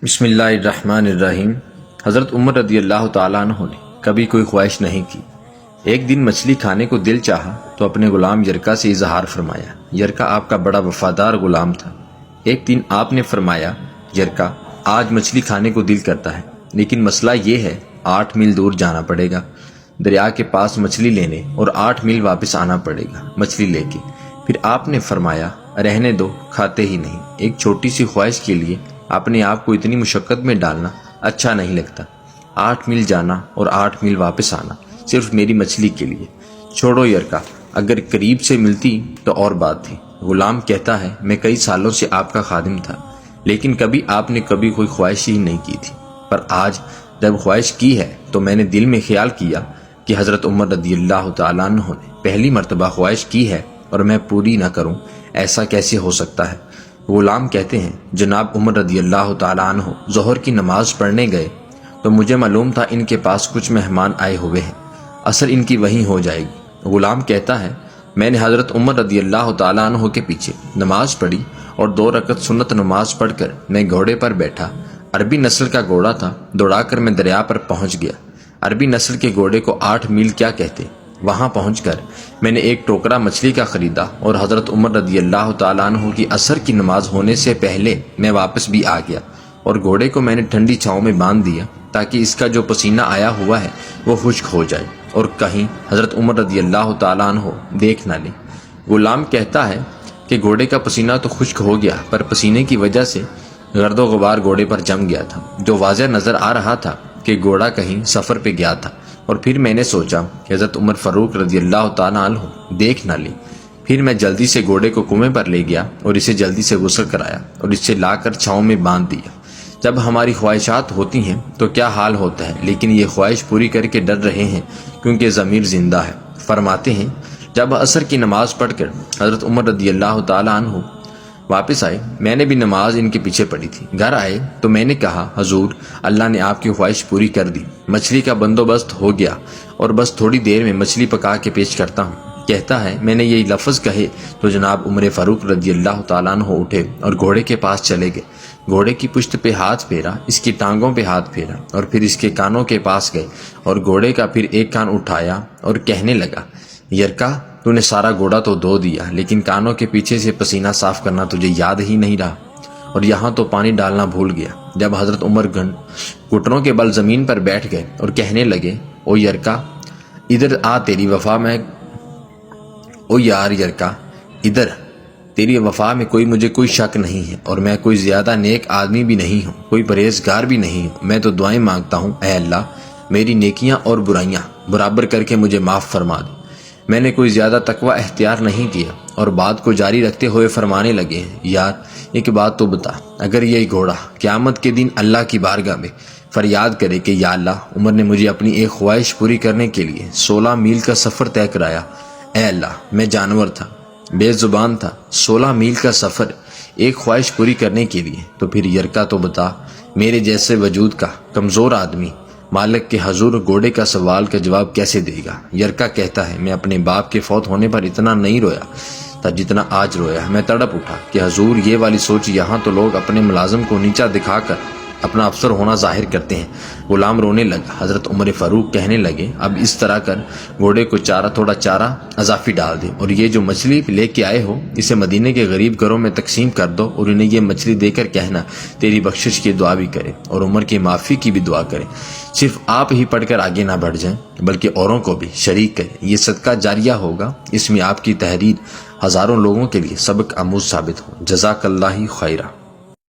بسم اللہ الرحمن الرحیم۔ حضرت عمر رضی اللہ تعالیٰ عنہ نے کبھی کوئی خواہش نہیں کی۔ ایک دن مچھلی کھانے کو دل چاہا تو اپنے غلام یرکا سے اظہار فرمایا۔ یرکا آپ کا بڑا وفادار غلام تھا۔ ایک دن آپ نے فرمایا، یرکا آج مچھلی کھانے کو دل کرتا ہے، لیکن مسئلہ یہ ہے 8 میل دور جانا پڑے گا، دریا کے پاس مچھلی لینے، اور 8 میل واپس آنا پڑے گا مچھلی لے کے۔ پھر آپ نے فرمایا، رہنے دو، کھاتے ہی نہیں۔ ایک چھوٹی سی خواہش کے لیے اپنے آپ کو اتنی مشقت میں ڈالنا اچھا نہیں لگتا۔ 8 میل جانا اور 8 میل واپس آنا صرف میری مچھلی کے لیے۔ چھوڑو یرکا، اگر قریب سے ملتی تو اور بات تھی۔ غلام کہتا ہے، میں کئی سالوں سے آپ کا خادم تھا، لیکن کبھی آپ نے کبھی کوئی خواہش ہی نہیں کی تھی، پر آج جب خواہش کی ہے تو میں نے دل میں خیال کیا کہ حضرت عمر رضی اللہ تعالیٰ عنہ نے پہلی مرتبہ خواہش کی ہے اور میں پوری نہ کروں، ایسا کیسے ہو سکتا ہے؟ غلام کہتے ہیں، جناب عمر رضی اللہ تعالیٰ عنہ ظہر کی نماز پڑھنے گئے تو مجھے معلوم تھا ان کے پاس کچھ مہمان آئے ہوئے ہیں، عصر ان کی وہیں ہو جائے گی۔ غلام کہتا ہے، میں نے حضرت عمر رضی اللہ تعالیٰ عنہ کے پیچھے نماز پڑھی اور 2 رکعت سنت نماز پڑھ کر میں گھوڑے پر بیٹھا۔ عربی نسل کا گھوڑا تھا، دوڑا کر میں دریا پر پہنچ گیا۔ عربی نسل کے گھوڑے کو 8 میل کیا کہتے؟ وہاں پہنچ کر میں نے ایک ٹوکرا مچھلی کا خریدا اور حضرت عمر رضی اللہ تعالیٰ عنہ کی عصر کی نماز ہونے سے پہلے میں واپس بھی آ گیا، اور گھوڑے کو میں نے ٹھنڈی چھاؤں میں باندھ دیا تاکہ اس کا جو پسینہ آیا ہوا ہے وہ خشک ہو جائے اور کہیں حضرت عمر رضی اللہ تعالیٰ عنہ دیکھ نہ لیں۔ غلام کہتا ہے کہ گھوڑے کا پسینہ تو خشک ہو گیا، پر پسینے کی وجہ سے گرد و غبار گھوڑے پر جم گیا تھا، جو واضح نظر آ رہا تھا کہ گھوڑا کہیں سفر پہ گیا تھا۔ اور پھر میں نے سوچا کہ حضرت عمر فاروق رضی اللہ تعالیٰ عنہ دیکھ نہ لیں۔ پھر میں جلدی سے گھوڑے کو کنویں پر لے گیا اور اسے جلدی سے غسل کرایا اور اسے لا کر چھاؤں میں باندھ دیا۔ جب ہماری خواہشات ہوتی ہیں تو کیا حال ہوتا ہے، لیکن یہ خواہش پوری کر کے ڈر رہے ہیں کیونکہ ضمیر زندہ ہے۔ فرماتے ہیں، جب عصر کی نماز پڑھ کر حضرت عمر رضی اللہ تعالیٰ عنہ واپس آئے، میں نے بھی نماز ان کے پیچھے پڑھی تھی۔ گھر آئے تو میں نے کہا، حضور اللہ نے آپ کی خواہش پوری کر دی، مچھلی کا بندوبست ہو گیا اور بس تھوڑی دیر میں مچھلی پکا کے پیش کرتا ہوں۔ کہتا ہے، میں نے یہی لفظ کہے تو جناب عمر فاروق رضی اللہ تعالیٰ عنہ اٹھے اور گھوڑے کے پاس چلے گئے۔ گھوڑے کی پشت پہ ہاتھ پھیرا، اس کی ٹانگوں پہ ہاتھ پھیرا اور پھر اس کے کانوں کے پاس گئے اور گھوڑے کا پھر ایک کان اٹھایا اور کہنے لگا، یرکا تو نے سارا گھوڑا تو دھو دیا، لیکن کانوں کے پیچھے سے پسینہ صاف کرنا تجھے یاد ہی نہیں رہا، اور یہاں تو پانی ڈالنا بھول گیا۔ جب حضرت عمر گھٹنوں کے بل زمین پر بیٹھ گئے اور کہنے لگے، او یرکا ادھر آ، تیری وفا میں او یار یرکا ادھر، تیری وفا میں مجھے کوئی شک نہیں ہے، اور میں کوئی زیادہ نیک آدمی بھی نہیں ہوں، کوئی پرہیزگار بھی نہیں ہوں۔ میں تو دعائیں مانگتا ہوں، اے اللہ میری نیکیاں اور برائیاں برابر کر کے مجھے معاف فرما دے۔ میں نے کوئی زیادہ تقوی اختیار نہیں کیا۔ اور بات کو جاری رکھتے ہوئے فرمانے لگے ہیں، یار ایک بات تو بتا، اگر یہ گھوڑا قیامت کے دن اللہ کی بارگاہ میں فریاد کرے کہ یا اللہ عمر نے مجھے اپنی ایک خواہش پوری کرنے کے لیے 16 میل کا سفر طے کرایا، اے اللہ میں جانور تھا، بے زبان تھا، 16 میل کا سفر ایک خواہش پوری کرنے کے لیے، تو پھر یرکا تو بتا، میرے جیسے وجود کا کمزور آدمی مالک کے حضور گھوڑے کا سوال کا جواب کیسے دے گا؟ یرکا کہتا ہے، میں اپنے باپ کے فوت ہونے پر اتنا نہیں رویا تھا جتنا آج رویا۔ میں تڑپ اٹھا کہ حضور یہ والی سوچ، یہاں تو لوگ اپنے ملازم کو نیچا دکھا کر اپنا افسر ہونا ظاہر کرتے ہیں۔ غلام رونے لگا۔ حضرت عمر فاروق کہنے لگے، اب اس طرح کر، گھوڑے کو تھوڑا چارہ اضافی ڈال دے، اور یہ جو مچھلی لے کے آئے ہو اسے مدینے کے غریب گھروں میں تقسیم کر دو، اور انہیں یہ مچھلی دے کر کہنا تیری بخشش کی دعا بھی کرے اور عمر کی معافی کی بھی دعا کرے۔ صرف آپ ہی پڑھ کر آگے نہ بڑھ جائیں بلکہ اوروں کو بھی شریک کریں، یہ صدقہ جاریہ ہوگا، اس میں آپ کی تحریر ہزاروں لوگوں کے لیے سبق آموز ثابت ہو۔ جزاک اللہ خیرہ۔